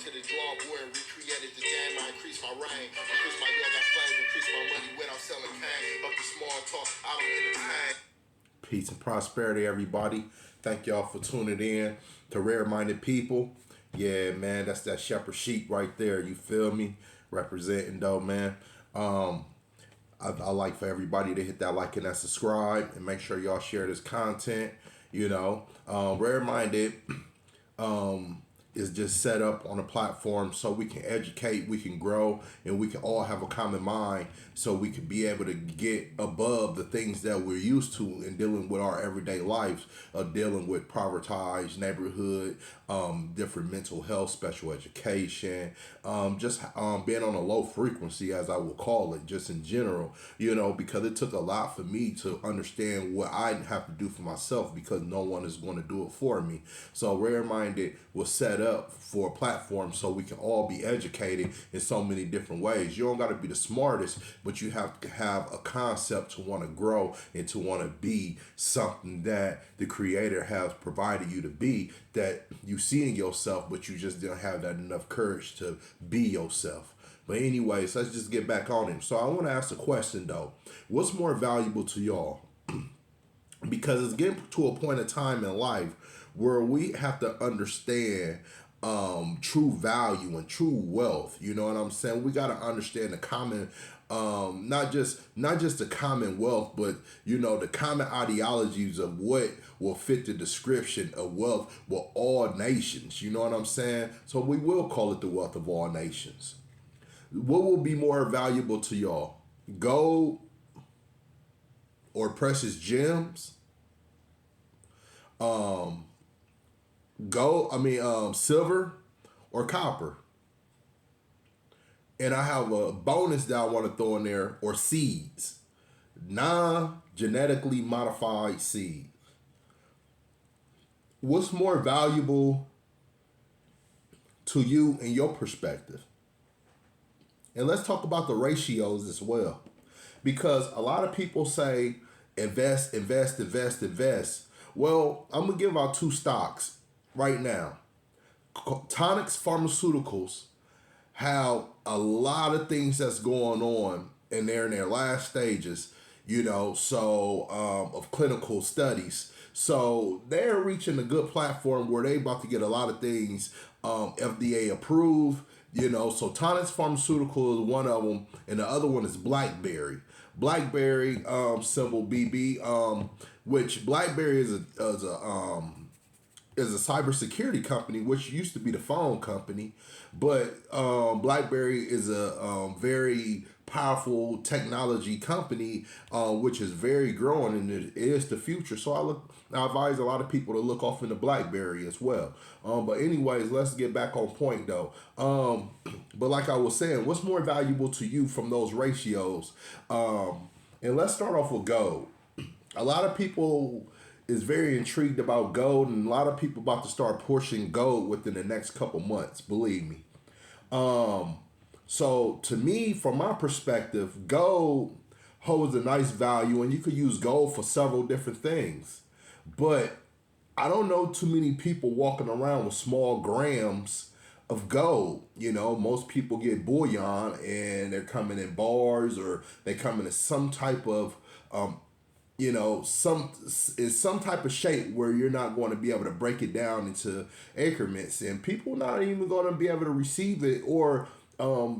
to the drawing board and recreated the game. I increased my reign, increased my young, got flames, increased my money without selling pain. Up the small talk, I don't entertain. Peace and prosperity, everybody. Thank y'all for tuning in to Rare Minded People. Yeah, man, that's that shepherd sheep right there. You feel me? Representing though, man. I like for everybody to hit that like and that subscribe and make sure y'all share this content. Rare Minded is just set up on a platform so we can educate, we can grow, and we can all have a common mind so we can be able to get above the things that we're used to in dealing with our everyday lives, dealing with poverty, neighborhood, different mental health, special education, just being on a low frequency, as I will call it, just in general, because it took a lot for me to understand what I have to do for myself because no one is going to do it for me. So Rare Minded was set up for a platform so we can all be educated in so many different ways. You don't got to be the smartest, but you have to have a concept to want to grow and to want to be something that the creator has provided you to be, that you see in yourself, but you just didn't have that enough courage to be yourself. But anyways, let's just get back on it. So I want to ask a question though. What's more valuable to y'all? Because it's getting to a point of time in life where we have to understand true value and true wealth. You know what I'm saying? We got to understand the common, not just the common wealth, but the common ideologies of what will fit the description of wealth with all nations. You know what I'm saying? So we will call it the wealth of all nations. What will be more valuable to y'all? Gold or precious gems? Silver or copper? And I have a bonus that I want to throw in there, or seeds. Non-genetically modified seeds. What's more valuable to you in your perspective? And let's talk about the ratios as well. Because a lot of people say invest, invest, invest, invest. Well, I'm going to give out two stocks right now. Tonix Pharmaceuticals have a lot of things that's going on, and they're in their last stages, of clinical studies. So they're reaching a good platform where they about to get a lot of things FDA approved. So Tonix Pharmaceutical is one of them, and the other one is BlackBerry. BlackBerry, symbol BB, which BlackBerry is a cybersecurity company, which used to be the phone company, but BlackBerry is a very powerful technology company, which is very growing, and it is the future. So I advise a lot of people to look off into BlackBerry as well. But anyways, let's get back on point though. But like I was saying, what's more valuable to you from those ratios? And let's start off with gold. A lot of people is very intrigued about gold, and a lot of people about to start pushing gold within the next couple months, believe me. So to me, from my perspective, gold holds a nice value, and you could use gold for several different things. But I don't know too many people walking around with small grams of gold. Most people get bullion, and they're coming in bars, or they come in some type of some type of shape where you're not going to be able to break it down into increments, and people not even going to be able to receive it or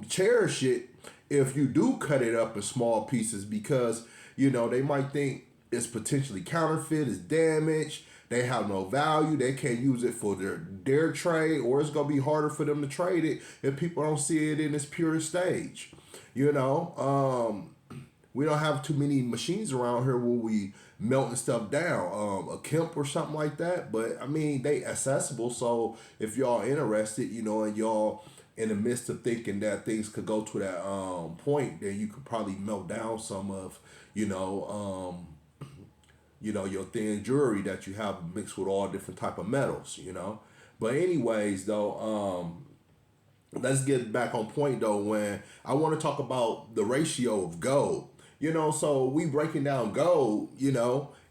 cherish it if you do cut it up in small pieces, because they might think it's potentially counterfeit, it's damaged, they have no value, they can't use it for their trade, or it's going to be harder for them to trade it if people don't see it in its purest stage. We don't have too many machines around here where we melting stuff down, a Kemp or something like that. But I mean, they accessible. So if y'all interested, and y'all in the midst of thinking that things could go to that point, then you could probably melt down some of, your thin jewelry that you have mixed with all different type of metals. But anyways, though, let's get back on point though. When I want to talk about the ratio of gold. So we breaking down gold,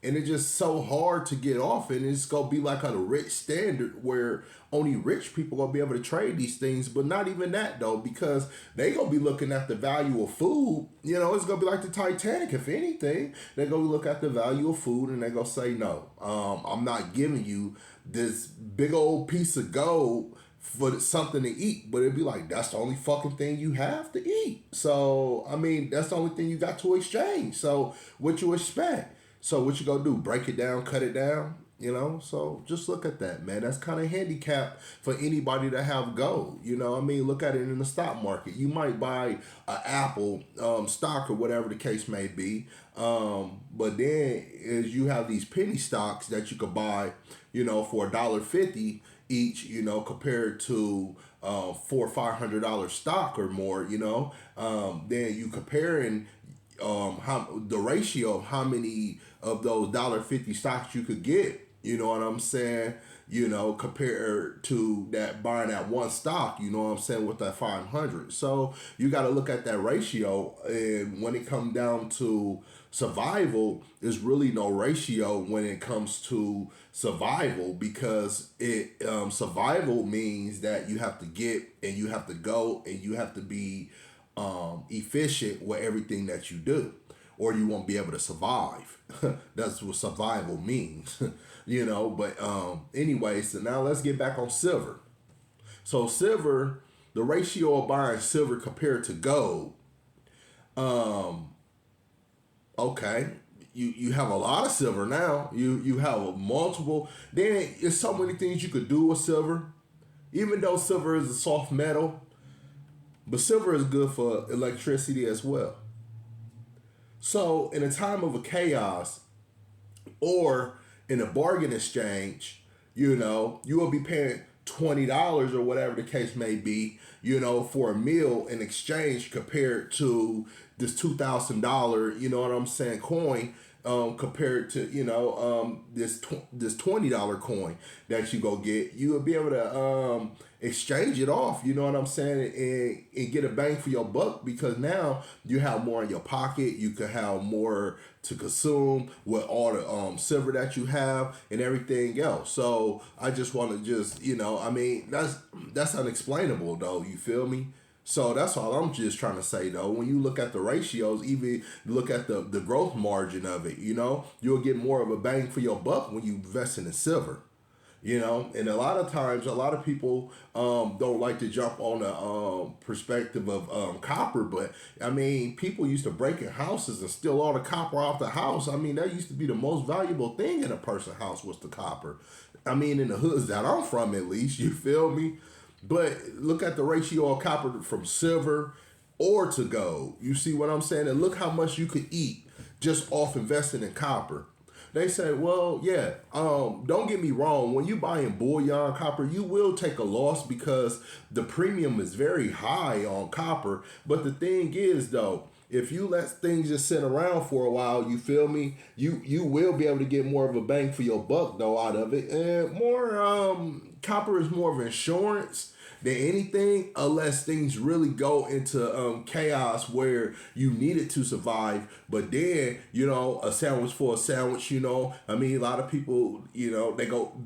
and it's just so hard to get off, and it's gonna be like a rich standard where only rich people gonna be able to trade these things, but not even that though, because they gonna be looking at the value of food. It's gonna be like the Titanic. If anything, they gonna look at the value of food and they gonna say, no, I'm not giving you this big old piece of gold for something to eat, but it'd be like, that's the only fucking thing you have to eat. So I mean, that's the only thing you got to exchange. So what you expect? So what you gonna do? Break it down, cut it down? So just look at that, man. That's kind of handicap for anybody to have gold. Look at it in the stock market. You might buy an Apple stock or whatever the case may be, but then as you have these penny stocks that you could buy, for $1.50 each, compared to $400-500 stock or more, then you comparing how the ratio of how many of those $1.50 stocks you could get, you know what I'm saying? Compared to that buying that one stock, you know what I'm saying, with that 500. So you got to look at that ratio, and when it comes down to survival, there's really no ratio when it comes to survival, because survival means that you have to get and you have to go and you have to be efficient with everything that you do, or you won't be able to survive. That's what survival means. But anyway, so now let's get back on silver. So silver, the ratio of buying silver compared to gold, okay, you have a lot of silver now. You have a multiple. Then there's so many things you could do with silver, even though silver is a soft metal, but silver is good for electricity as well. So in a time of a chaos, or in a bargain exchange, you will be paying $20 or whatever the case may be, for a meal in exchange, compared to this $2,000, you know what I'm saying, coin, compared to this $20 coin that you go get. You will be able to exchange it off, you know what I'm saying, and get a bang for your buck, because now you have more in your pocket. You can have more to consume with all the silver that you have and everything else. So I just want to that's unexplainable though, you feel me? So that's all I'm just trying to say though. When you look at the ratios, even look at the growth margin of it, you'll get more of a bang for your buck when you invest in the silver. And a lot of times, a lot of people don't like to jump on the perspective of copper, but I mean, people used to break in houses and steal all the copper off the house. I mean, that used to be the most valuable thing in a person's house, was the copper. I mean, in the hoods that I'm from, at least, you feel me? But look at the ratio of copper from silver or to gold. You see what I'm saying? And look how much you could eat just off investing in copper. They say, well, yeah, don't get me wrong. When you buying bullion copper, you will take a loss because the premium is very high on copper. But the thing is, though, if you let things just sit around for a while, you feel me? You will be able to get more of a bang for your buck, though, out of it. And copper is more of insurance than anything, unless things really go into chaos where you need it to survive. But then, a sandwich for a sandwich, I mean, a lot of people, they go,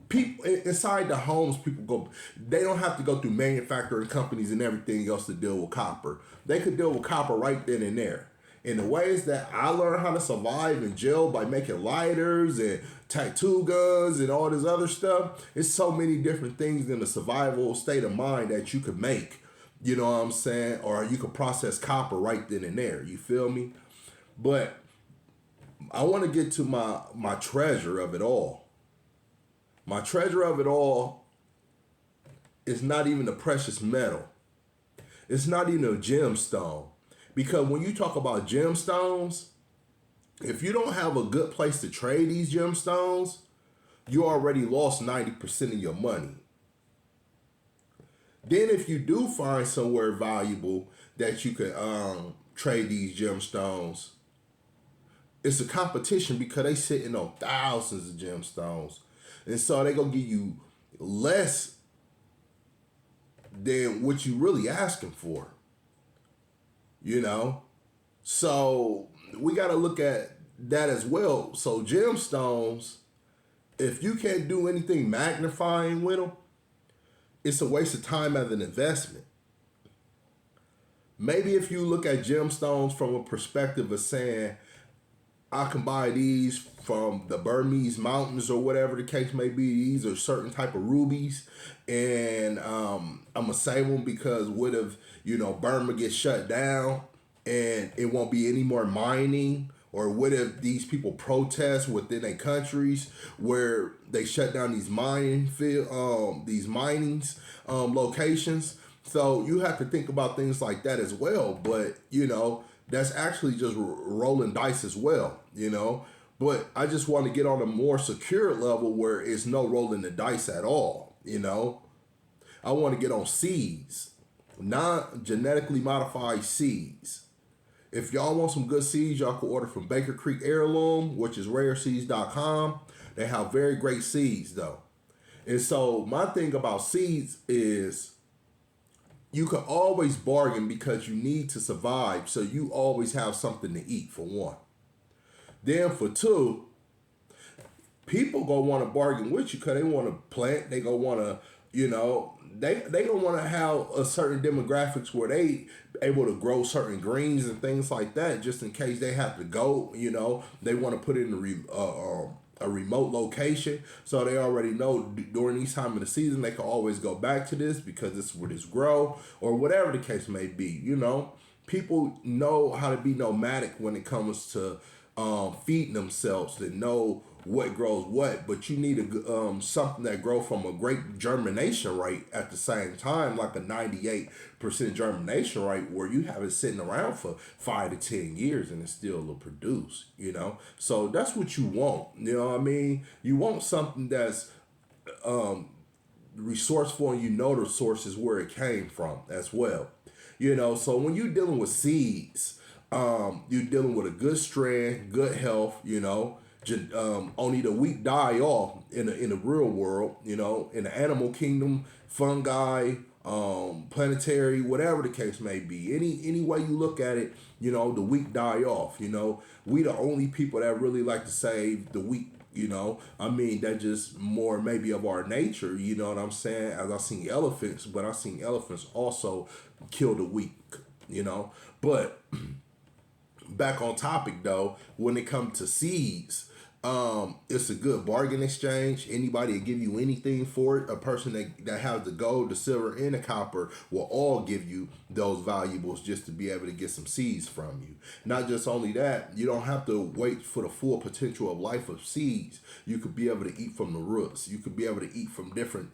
people inside the homes, people go, they don't have to go through manufacturing companies and everything else to deal with copper. They could deal with copper right then and there. In the ways that I learned how to survive in jail, by making lighters and tattoo guns and all this other stuff, it's so many different things in the survival state of mind that you could make, you know what I'm saying? Or you could process copper right then and there, you feel me? But I want to get to my treasure of it all. My treasure of it all is not even a precious metal. It's not even a gemstone. Because when you talk about gemstones, if you don't have a good place to trade these gemstones, you already lost 90% of your money. Then if you do find somewhere valuable that you can trade these gemstones, it's a competition because they sitting on thousands of gemstones. And so they going to give you less than what you really asking for. So we got to look at that as well. So gemstones, if you can't do anything magnifying with them, it's a waste of time as an investment. Maybe if you look at gemstones from a perspective of saying, I can buy these from the Burmese mountains or whatever the case may be. These are certain type of rubies, and I'm gonna save them because what if Burma gets shut down and it won't be any more mining? Or what if these people protest within their countries where they shut down these mining field, these minings locations? So you have to think about things like that as well. But that's actually just rolling dice as well. But I just want to get on a more secure level where it's no rolling the dice at all. I want to get on seeds, non genetically modified seeds. If y'all want some good seeds, y'all can order from Baker Creek Heirloom, which is rareseeds.com. They have very great seeds, though. And so my thing about seeds is you can always bargain because you need to survive. So you always have something to eat, for one. Then for two, people gonna want to bargain with you because they want to plant. They gonna want to, they gonna want to have a certain demographics where they able to grow certain greens and things like that, just in case they have to go. They want to put it in a remote location, so they already know during these time of the season they can always go back to this because this is where this grow or whatever the case may be. People know how to be nomadic when it comes to feeding themselves. They know what grows what, but you need something that grows from a great germination rate at the same time, like a 98% germination rate, where you have it sitting around for 5 to 10 years and it still will produce. So that's what you want. You want something that's resourceful, and the sources where it came from as well. So when you're dealing with seeds, you're dealing with a good strand, good health. Only the weak die off in the real world. In the animal kingdom, fungi, planetary, whatever the case may be. Any way you look at it, the weak die off. We the only people that really like to save the weak. That just more maybe of our nature. You know what I'm saying? As I've seen elephants, but I've seen elephants also kill the weak. But back on topic though, when it comes to seeds, it's a good bargain exchange. Anybody will give you anything for it. A person that has the gold, the silver, and the copper will all give you those valuables just to be able to get some seeds from you. Not just only that, you don't have to wait for the full potential of life of seeds. You could be able to eat from the roots. You could be able to eat from different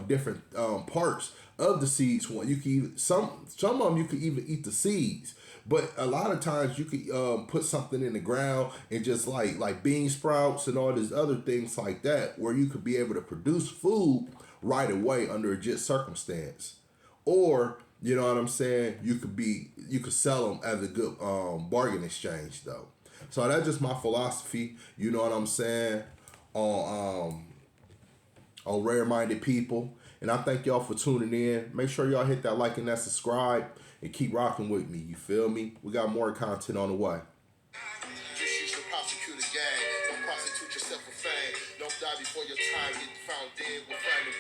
different parts of the seeds. You can even, some of them you could even eat the seeds. But a lot of times you could put something in the ground and just like bean sprouts and all these other things like that, where you could be able to produce food right away under a just circumstance. Or, you know what I'm saying, you could sell them as a good bargain exchange though. So that's just my philosophy, you know what I'm saying, on Rare Minded People. And I thank y'all for tuning in. Make sure y'all hit that like and that subscribe and keep rocking with me. You feel me? We got more content on the way. Just use the prosecutor gang. Don't prostitute yourself for fame. Don't die before your time. Get found dead with finding